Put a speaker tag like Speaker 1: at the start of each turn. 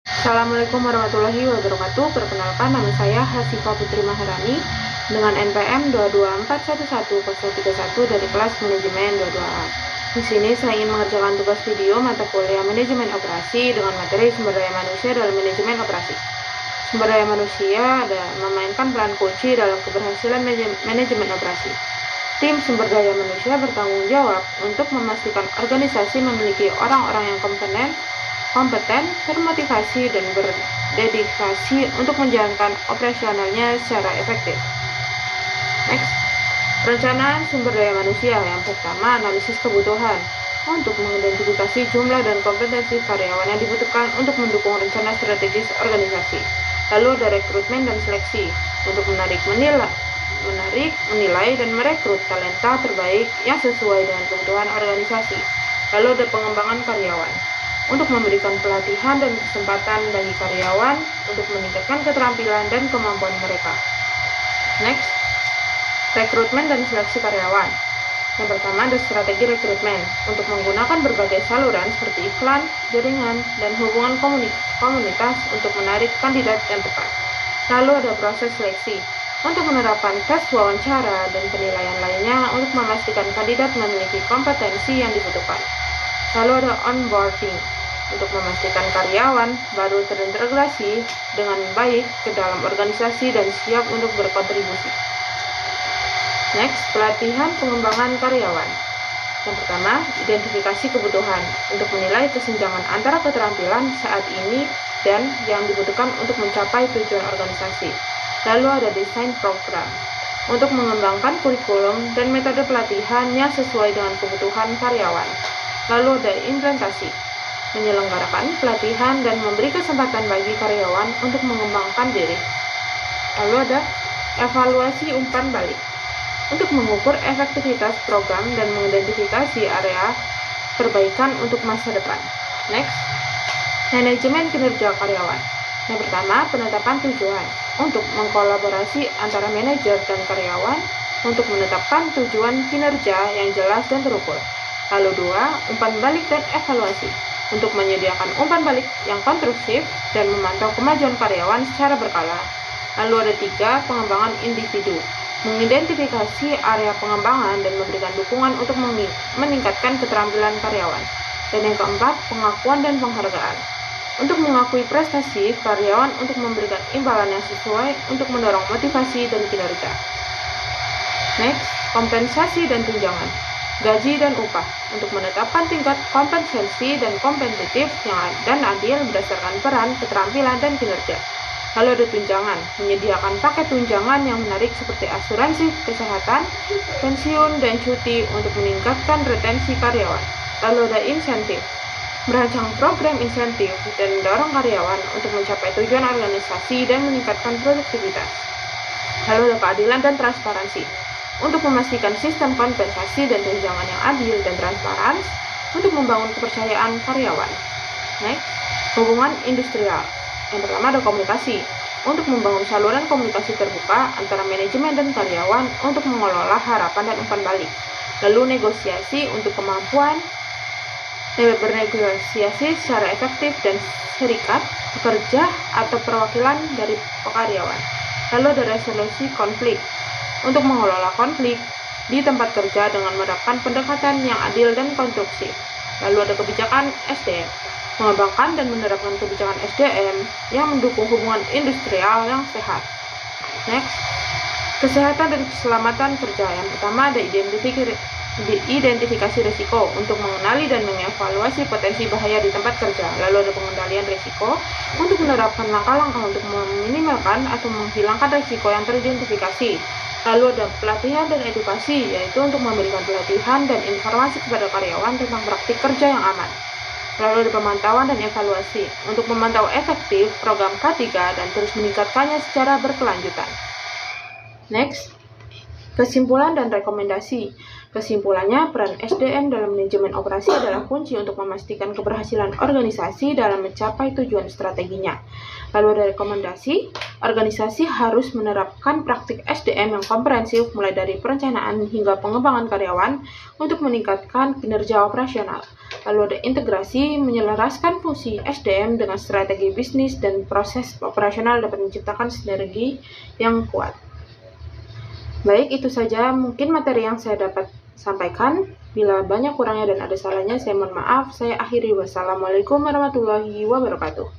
Speaker 1: Assalamualaikum warahmatullahi wabarakatuh. Perkenalkan, nama saya Hasifah Putri Maharani dengan NPM 224113031 dari kelas Manajemen 22A. Di sini saya ingin mengerjakan tugas video mata kuliah Manajemen Operasi dengan materi sumber daya manusia dalam manajemen operasi. Sumber daya manusia ada memainkan peran kunci dalam keberhasilan manajemen operasi. Tim sumber daya manusia bertanggung jawab untuk memastikan organisasi memiliki orang-orang yang kompeten, termotivasi, dan berdedikasi untuk menjalankan operasionalnya secara efektif. Next, perencanaan sumber daya manusia. Yang pertama, analisis kebutuhan untuk mengidentifikasi jumlah dan kompetensi karyawan yang dibutuhkan untuk mendukung rencana strategis organisasi. Lalu ada rekrutmen dan seleksi untuk menarik, menilai, dan merekrut talenta terbaik yang sesuai dengan kebutuhan organisasi. Lalu ada pengembangan karyawan untuk memberikan pelatihan dan kesempatan bagi karyawan untuk meningkatkan keterampilan dan kemampuan mereka. Next, rekrutmen dan seleksi karyawan. Yang pertama ada strategi rekrutmen untuk menggunakan berbagai saluran seperti iklan, jaringan, dan hubungan komunitas untuk menarik kandidat yang tepat. Lalu ada proses seleksi untuk menerapkan tes wawancara dan penilaian lainnya untuk memastikan kandidat memiliki kompetensi yang dibutuhkan. Lalu ada onboarding untuk memastikan karyawan baru terintegrasi dengan baik ke dalam organisasi dan siap untuk berkontribusi. Next, pelatihan pengembangan karyawan. Yang pertama, identifikasi kebutuhan untuk menilai kesenjangan antara keterampilan saat ini dan yang dibutuhkan untuk mencapai tujuan organisasi. Lalu ada desain program untuk mengembangkan kurikulum dan metode pelatihan yang sesuai dengan kebutuhan karyawan. Lalu ada implementasi, menyelenggarakan pelatihan dan memberi kesempatan bagi karyawan untuk mengembangkan diri. Lalu ada evaluasi umpan balik untuk mengukur efektivitas program dan mengidentifikasi area perbaikan untuk masa depan. Next, manajemen kinerja karyawan. Yang pertama, penetapan tujuan untuk mengkolaborasi antara manajer dan karyawan untuk menetapkan tujuan kinerja yang jelas dan terukur. Lalu dua, umpan balik dan evaluasi untuk menyediakan umpan balik yang konstruktif dan memantau kemajuan karyawan secara berkala. Lalu ada tiga, pengembangan individu, mengidentifikasi area pengembangan dan memberikan dukungan untuk meningkatkan keterampilan karyawan. Dan yang keempat, pengakuan dan penghargaan, untuk mengakui prestasi karyawan untuk memberikan imbalan yang sesuai untuk mendorong motivasi dan kinerja. Next, kompensasi dan tunjangan, gaji dan upah untuk menetapkan tingkat kompensasi dan kompetitif dan adil berdasarkan peran, keterampilan, dan kinerja. Lalu ada tunjangan, menyediakan paket tunjangan yang menarik seperti asuransi kesehatan, pensiun, dan cuti untuk meningkatkan retensi karyawan. Lalu ada insentif, merancang program insentif dan mendorong karyawan untuk mencapai tujuan organisasi dan meningkatkan produktivitas. Lalu ada keadilan dan transparansi, untuk memastikan sistem kompensasi dan tunjangan yang adil dan transparan untuk membangun kepercayaan karyawan. Next, hubungan industrial. Yang pertama ada komunikasi, untuk membangun saluran komunikasi terbuka antara manajemen dan karyawan untuk mengelola harapan dan umpan balik. Lalu negosiasi untuk kemampuan bernegosiasi secara efektif dan serikat, pekerja, atau perwakilan dari karyawan. Lalu ada resolusi konflik, untuk mengelola konflik di tempat kerja dengan menerapkan pendekatan yang adil dan konstruksi. Lalu ada kebijakan SDM, mengembangkan dan menerapkan kebijakan SDM yang mendukung hubungan industrial yang sehat. Next, kesehatan dan keselamatan kerja. Yang pertama ada identifikasi risiko untuk mengenali dan mengevaluasi potensi bahaya di tempat kerja. Lalu ada pengendalian risiko untuk menerapkan langkah-langkah untuk meminimalkan atau menghilangkan risiko yang teridentifikasi. Lalu ada pelatihan dan edukasi, yaitu untuk memberikan pelatihan dan informasi kepada karyawan tentang praktik kerja yang aman. Lalu ada pemantauan dan evaluasi untuk memantau efektif program K3 dan terus meningkatkannya secara berkelanjutan. Next, kesimpulan dan rekomendasi. Kesimpulannya, peran SDM dalam manajemen operasi adalah kunci untuk memastikan keberhasilan organisasi dalam mencapai tujuan strateginya. Lalu ada rekomendasi, organisasi harus menerapkan praktik SDM yang komprehensif mulai dari perencanaan hingga pengembangan karyawan untuk meningkatkan kinerja operasional. Lalu ada integrasi, menyelaraskan fungsi SDM dengan strategi bisnis dan proses operasional dapat menciptakan sinergi yang kuat. Baik, itu saja mungkin materi yang saya dapat sampaikan. Bila banyak kurangnya dan ada salahnya, saya mohon maaf. Saya akhiri. Wassalamualaikum warahmatullahi wabarakatuh.